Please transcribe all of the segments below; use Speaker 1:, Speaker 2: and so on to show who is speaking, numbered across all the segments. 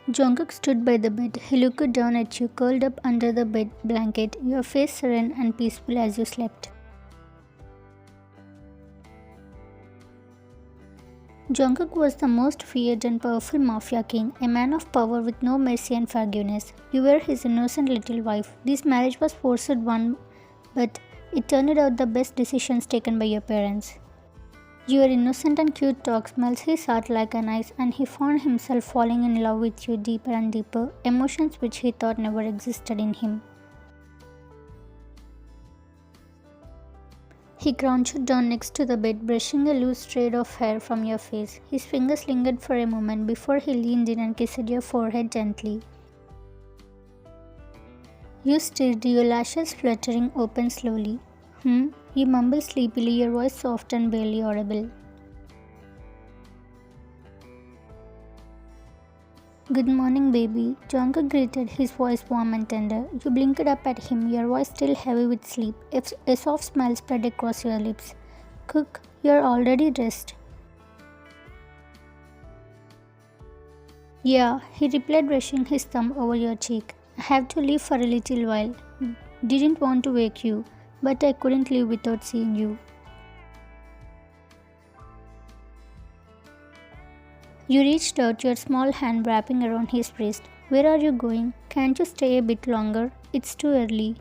Speaker 1: Jungkook stood by the bed. He looked down at you, curled up under the bed blanket, your face serene and peaceful as you slept. Jungkook was the most feared and powerful Mafia king, a man of power with no mercy and forgiveness. You were his innocent little wife. This marriage was forced one, but it turned out the best decisions taken by your parents. Your innocent and cute talk melts his heart like an ice, and he found himself falling in love with you deeper and deeper, emotions which he thought never existed in him. He crouched down next to the bed, brushing a loose strand of hair from your face. His fingers lingered for a moment before he leaned in and kissed your forehead gently. You stirred, your lashes fluttering open slowly. You mumbled sleepily, your voice soft and barely audible. Good morning, baby. Jungkook greeted, his voice warm and tender. You blinked up at him, your voice still heavy with sleep. A soft smile spread across your lips. Cook, you're already dressed. Yeah, he replied, brushing his thumb over your cheek. I have to leave for a little while. Didn't want to wake you, but I couldn't leave without seeing you. You reached out, your small hand wrapping around his wrist. Where are you going? Can't you stay a bit longer? It's too early.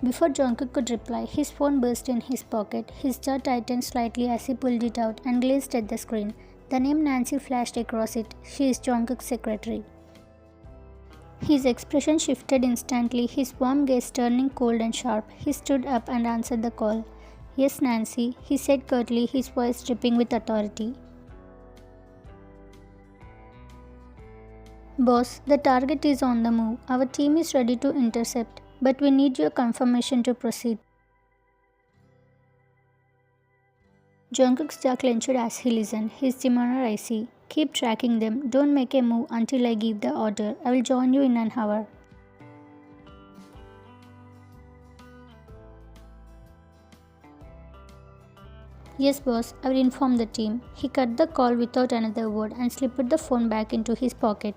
Speaker 1: Before Jungkook could reply, his phone burst in his pocket. His jaw tightened slightly as he pulled it out and gazed at the screen. The name Nancy flashed across it. She is Jungkook's secretary. His expression shifted instantly, his warm gaze turning cold and sharp. He stood up and answered the call. Yes, Nancy, he said curtly, his voice dripping with authority. Boss, the target is on the move. Our team is ready to intercept, but we need your confirmation to proceed. Jungkook's jaw clenched as he listened, his demeanor icy. Keep tracking them. Don't make a move until I give the order. I will join you in an hour. Yes, boss, I will inform the team. He cut the call without another word and slipped the phone back into his pocket.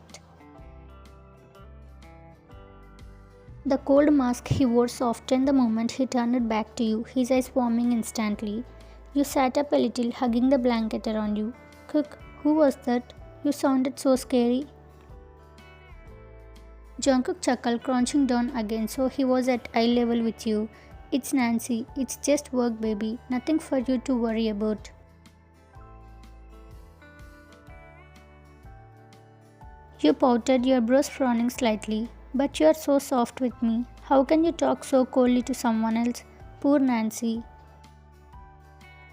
Speaker 1: The cold mask he wore softened the moment he turned it back to you, his eyes warming instantly. You sat up a little, hugging the blanket around you. Cook, who was that? You sounded so scary. Jungkook chuckled, crouching down again so he was at eye level with you. It's Nancy. It's just work, baby. Nothing for you to worry about. You pouted, your brows frowning slightly. But you are so soft with me. How can you talk so coldly to someone else? Poor Nancy.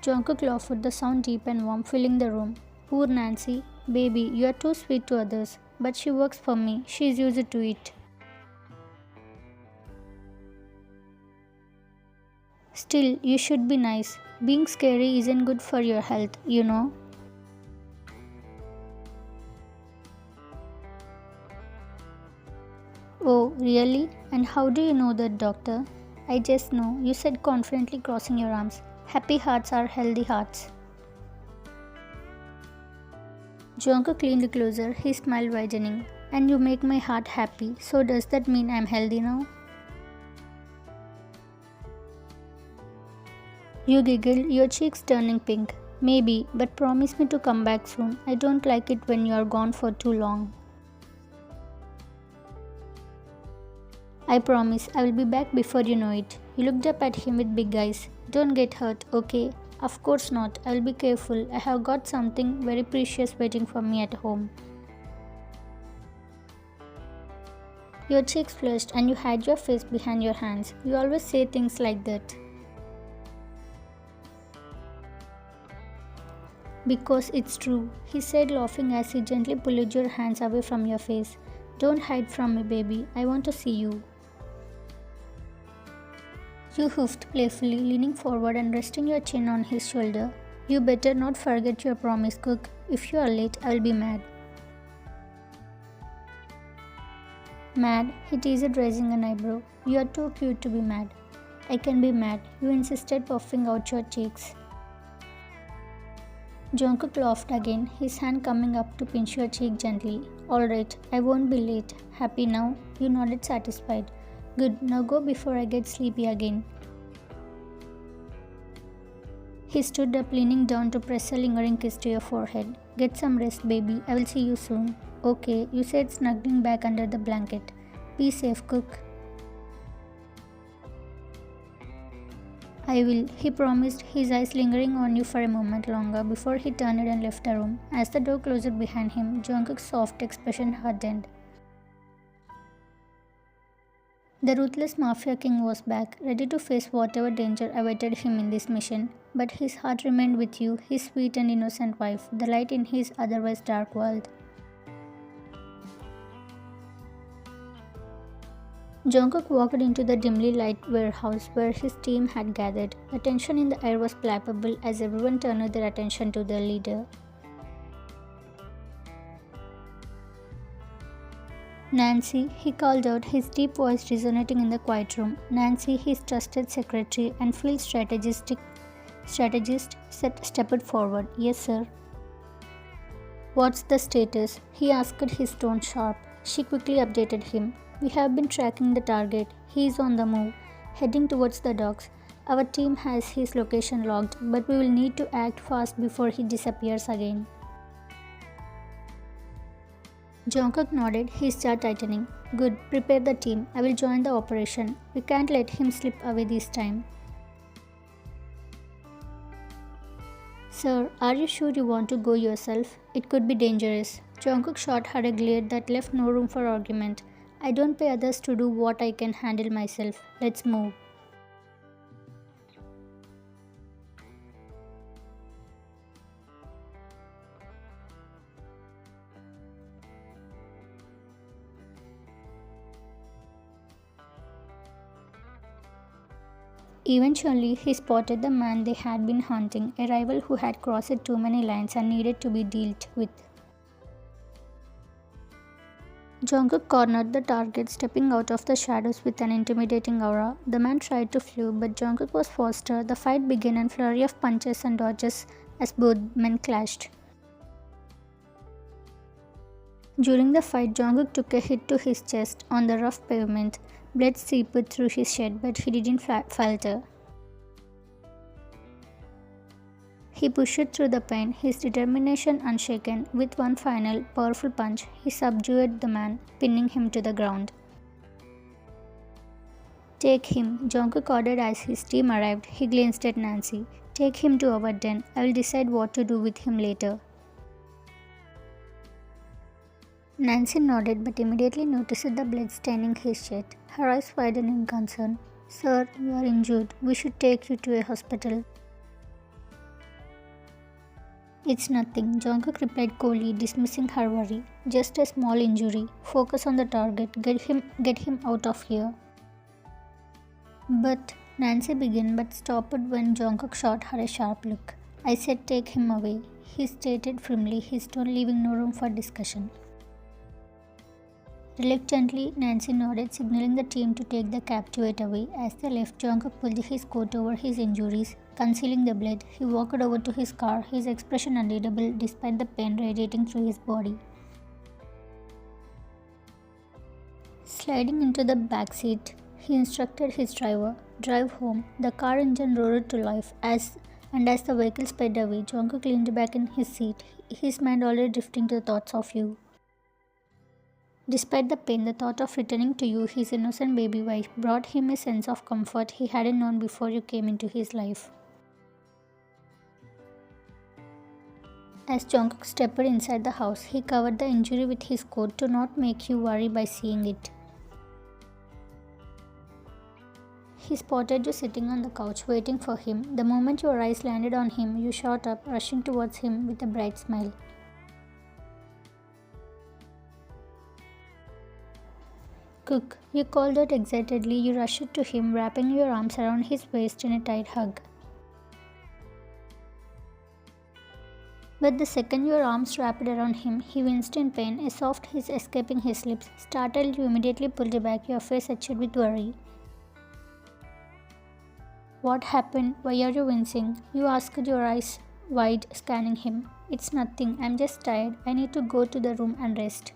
Speaker 1: Jungkook laughed, the sound deep and warm, filling the room. Poor Nancy. Baby, you are too sweet to others. But she works for me. She is used to it. Still, you should be nice. Being scary isn't good for your health, you know. Oh, really? And how do you know that, doctor? I just know, you said confidently, crossing your arms. Happy hearts are healthy hearts. Jungkook leaned closer, his smile widening. And you make my heart happy, so does that mean I'm healthy now? You giggled, your cheeks turning pink. Maybe, but promise me to come back soon. I don't like it when you are gone for too long. I promise, I will be back before you know it. You looked up at him with big eyes. Don't get hurt, okay? Of course not. I will be careful. I have got something very precious waiting for me at home. Your cheeks flushed and you hid your face behind your hands. You always say things like that. Because it's true, he said, laughing as he gently pulled your hands away from your face. Don't hide from me, baby. I want to see you. You huffed playfully, leaning forward and resting your chin on his shoulder. You better not forget your promise, Cook. If you are late, I will be mad. Mad? He teased, raising an eyebrow. You are too cute to be mad. I can be mad, you insisted, puffing out your cheeks. Jungkook laughed again, his hand coming up to pinch your cheek gently. Alright, I won't be late. Happy now? You nodded satisfied. Good, now go before I get sleepy again. He stood up, leaning down to press a lingering kiss to your forehead. Get some rest, baby. I will see you soon. Okay, you said, snuggling back under the blanket. Be safe, Cook. I will, he promised, his eyes lingering on you for a moment longer before he turned and left the room. As the door closed behind him, Jungkook's soft expression hardened. The ruthless Mafia King was back, ready to face whatever danger awaited him in this mission. But his heart remained with you, his sweet and innocent wife, the light in his otherwise dark world. Jungkook walked into the dimly lit warehouse where his team had gathered. The tension in the air was palpable as everyone turned their attention to their leader. Nancy, he called out, his deep voice resonating in the quiet room. Nancy, his trusted secretary and field strategist, stepped forward. Yes, sir. What's the status? He asked, his tone sharp. She quickly updated him. We have been tracking the target. He is on the move, heading towards the docks. Our team has his location logged, but we will need to act fast before he disappears again. Jungkook nodded, his jaw tightening. Good, prepare the team. I will join the operation. We can't let him slip away this time. Sir, are you sure you want to go yourself? It could be dangerous. Jungkook shot her a glare that left no room for argument. I don't pay others to do what I can handle myself. Let's move. Eventually, he spotted the man they had been hunting, a rival who had crossed too many lines and needed to be dealt with. Jungkook cornered the target, stepping out of the shadows with an intimidating aura. The man tried to flee, but Jungkook was faster. The fight began, a flurry of punches and dodges as both men clashed. During the fight, Jungkook took a hit to his chest on the rough pavement. Blood seeped through his shirt, but he didn't falter. He pushed through the pain, his determination unshaken. With one final, powerful punch, he subdued the man, pinning him to the ground. Take him, Jungkook ordered as his team arrived. He glanced at Nancy. Take him to our den. I will decide what to do with him later. Nancy nodded but immediately noticed the blood staining his shirt. Her eyes widened in concern. Sir, you are injured. We should take you to a hospital. It's nothing, Jungkook replied coolly, dismissing her worry. Just a small injury. Focus on the target. Get him out of here. But Nancy began but stopped when Jungkook shot her a sharp look. I said take him away, he stated firmly, his tone leaving no room for discussion. Reluctantly, Nancy nodded, signaling the team to take the captivate away. As they left, Jungkook pulled his coat over his injuries, concealing the blood. He walked over to his car, his expression unreadable despite the pain radiating through his body. Sliding into the back seat, he instructed his driver, "Drive home." The car engine roared to life as the vehicle sped away. Jungkook leaned back in his seat, his mind already drifting to the thoughts of you. Despite the pain, the thought of returning to you, his innocent baby wife, brought him a sense of comfort he hadn't known before you came into his life. As Jungkook stepped inside the house, he covered the injury with his coat to not make you worry by seeing it. He spotted you sitting on the couch waiting for him. The moment your eyes landed on him, you shot up, rushing towards him with a bright smile. Cook, you called out excitedly. You rushed to him, wrapping your arms around his waist in a tight hug. But the second your arms wrapped around him, he winced in pain, a soft hiss escaping his lips. Startled, you immediately pulled back, your face etched with worry. What happened? Why are you wincing? You asked, your eyes wide, scanning him. It's nothing. I'm just tired. I need to go to the room and rest.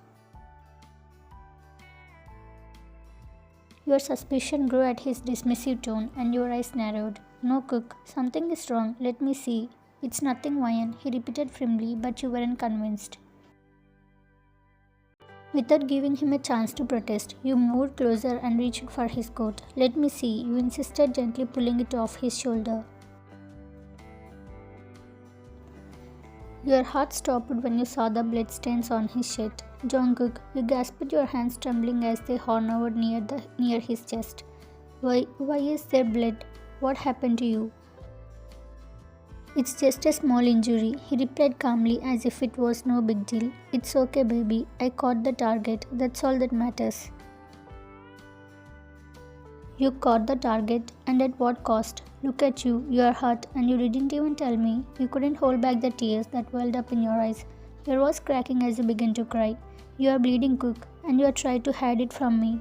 Speaker 1: Your suspicion grew at his dismissive tone, and your eyes narrowed. No, Cook. Something is wrong. Let me see. It's nothing, Wyan, he repeated firmly, but you weren't convinced. Without giving him a chance to protest, you moved closer and reached for his coat. Let me see, you insisted, gently pulling it off his shoulder. Your heart stopped when you saw the bloodstains on his shirt. Jungkook, you gasped, your hands trembling as they hovered near his chest. Why is there blood? What happened to you? It's just a small injury, he replied calmly as if it was no big deal. It's okay, baby. I caught the target. That's all that matters. You caught the target, and at what cost? Look at you. You are hurt, and you didn't even tell me. You couldn't hold back the tears that welled up in your eyes. Your voice cracking as you began to cry. You are bleeding, Cook, and you are trying to hide it from me.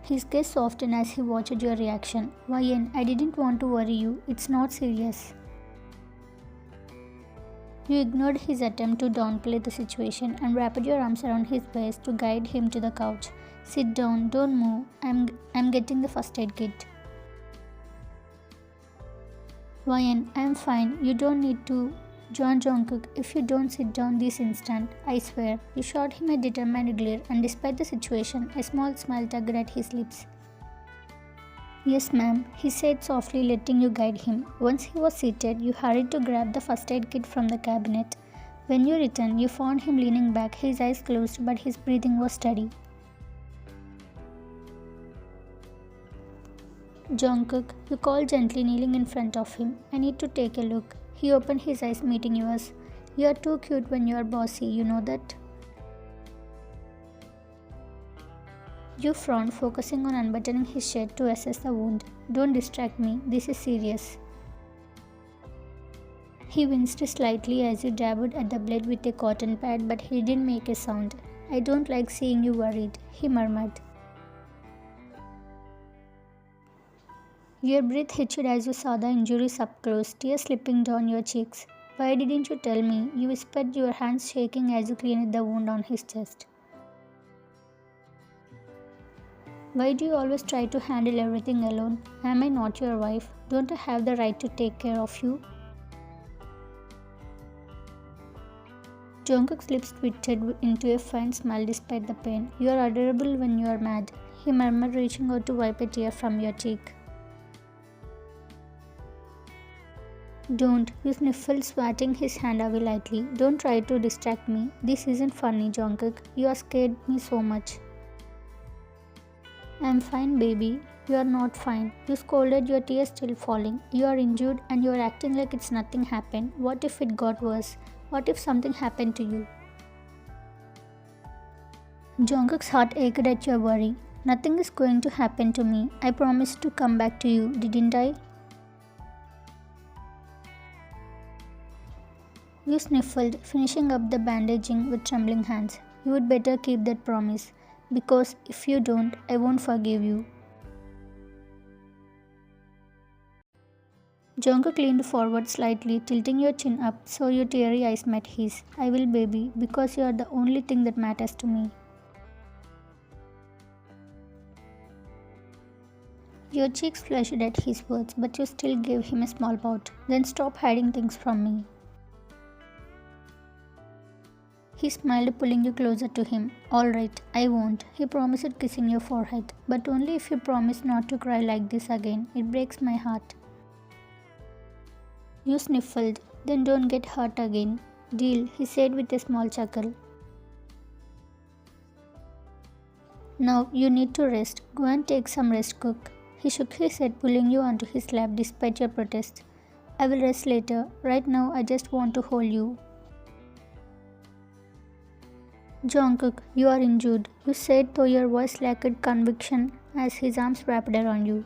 Speaker 1: His gaze softened as he watched your reaction. Wyan, I didn't want to worry you. It's not serious. You ignored his attempt to downplay the situation and wrapped your arms around his waist to guide him to the couch. Sit down, don't move. I'm getting the first aid kit. Wyan, I'm fine. You don't need to. Jungkook, if you don't sit down this instant, I swear. You shot him a determined glare, and despite the situation, a small smile tugged at his lips. Yes, ma'am, he said softly, letting you guide him. Once he was seated, you hurried to grab the first aid kit from the cabinet. When you returned, you found him leaning back, his eyes closed, but his breathing was steady. Jungkook, you called gently, kneeling in front of him. I need to take a look. He opened his eyes, meeting yours. You are too cute when you are bossy, you know that? You frowned, focusing on unbuttoning his shirt to assess the wound. Don't distract me, this is serious. He winced slightly as you dabbed at the blade with a cotton pad, but he didn't make a sound. I don't like seeing you worried, he murmured. Your breath hitched as you saw the injuries up close, tears slipping down your cheeks. Why didn't you tell me? You whispered, your hands shaking as you cleaned the wound on his chest. Why do you always try to handle everything alone? Am I not your wife? Don't I have the right to take care of you? Jungkook's lips twisted into a faint smile despite the pain. You are adorable when you are mad, he murmured, reaching out to wipe a tear from your cheek. Don't, you sniffled, swatting his hand away lightly. Don't try to distract me. This isn't funny, Jungkook. You have scared me so much. I'm fine, baby. You are not fine. You scolded, your tears still falling. You are injured and you are acting like it's nothing happened. What if it got worse? What if something happened to you? Jungkook's heart ached at your worry. Nothing is going to happen to me. I promised to come back to you, didn't I? You sniffled, finishing up the bandaging with trembling hands. You would better keep that promise, because if you don't, I won't forgive you. Jungkook leaned forward slightly, tilting your chin up so your teary eyes met his. I will, baby, because you are the only thing that matters to me. Your cheeks flushed at his words, but you still gave him a small pout. Then stop hiding things from me. He smiled, pulling you closer to him. All right, I won't. He promised, kissing your forehead. But only if you promise not to cry like this again. It breaks my heart. You sniffled. Then don't get hurt again. Deal, he said with a small chuckle. Now you need to rest. Go and take some rest, Cook. He shook his head, pulling you onto his lap despite your protests. I will rest later. Right now, I just want to hold you. Jungkook, you are injured, you said, though your voice lacked conviction as his arms wrapped around you.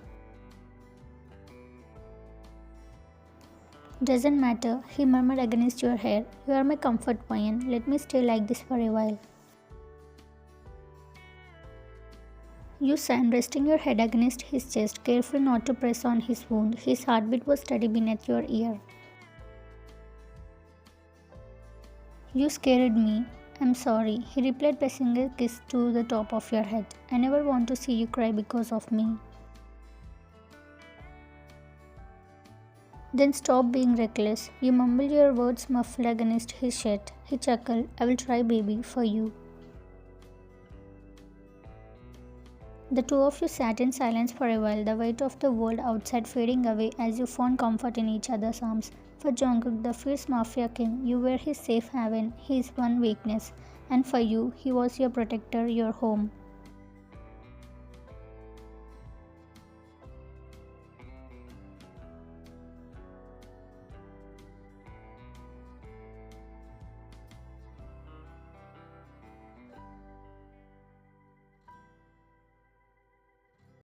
Speaker 1: Doesn't matter, he murmured against your hair. You are my comfort point. Let me stay like this for a while. You sang, resting your head against his chest, careful not to press on his wound. His heartbeat was steady beneath your ear. You scared me. I'm sorry, he replied, pressing a kiss to the top of your head. I never want to see you cry because of me. Then stop being reckless. You mumbled your words muffled against his shirt. He chuckled, I will try, baby, for you. The two of you sat in silence for a while, the weight of the world outside fading away as you found comfort in each other's arms. For Jungkook, the fierce Mafia king, you were his safe haven, his one weakness. And for you, he was your protector, your home.